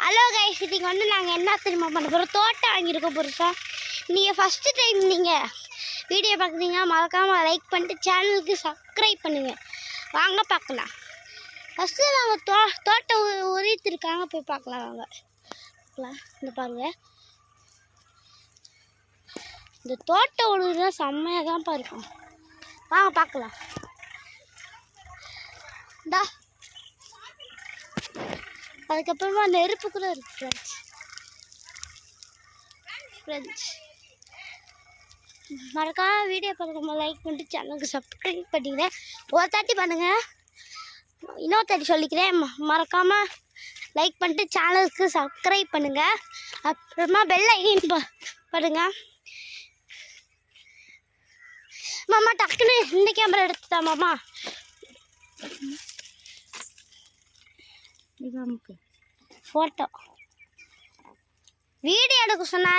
Hello guys, இன்றைக்கி வந்து நாங்கள் என்ன தெரியுமா பண்ண போகிறோம்? தோட்டம் வாங்கியிருக்கோம் புதுசாக. நீங்கள் ஃபஸ்ட்டு டைம் நீங்கள் வீடியோ பார்க்குறீங்க, மறக்காமல் லைக் பண்ணிட்டு சேனலுக்கு சப்ஸ்கிரைப் பண்ணுங்கள். வாங்க பார்க்கலாம். ஃபஸ்ட்டு நாங்கள் தோட்டம் உரித்திருக்காங்க, போய் பார்க்கலாம். வாங்க பார்க்கலாம். இந்த பாருங்கள், இந்த தோட்டம் உழுதுனா செம்மையாக தான் இருக்கும். வாங்க பார்க்கலாம். இந்தா அதுக்கப்புறமா நெருப்பு கூட இருக்கு ஃப்ரெண்ட்ஸ். மறக்காம வீடியோ பார்க்குறவங்க லைக் பண்ணிட்டு சேனலுக்கு சப்ஸ்கிரைப் பண்ணிக்கிறேன். ஒரு தாட்டி பண்ணுங்கள், இன்னொரு தாட்டி சொல்லிக்கிறேன். மறக்காமல் லைக் பண்ணிட்டு சேனலுக்கு சப்ஸ்கிரைப் பண்ணுங்கள். அப்புறமா பெல் ஐக்கன் பண்ணுங்க. மாமா டக்குன்னு இந்த கேமரா எடுத்துட்டா மாமா. ஃபோட்டோ வீடியோ எடுக்க சொன்னா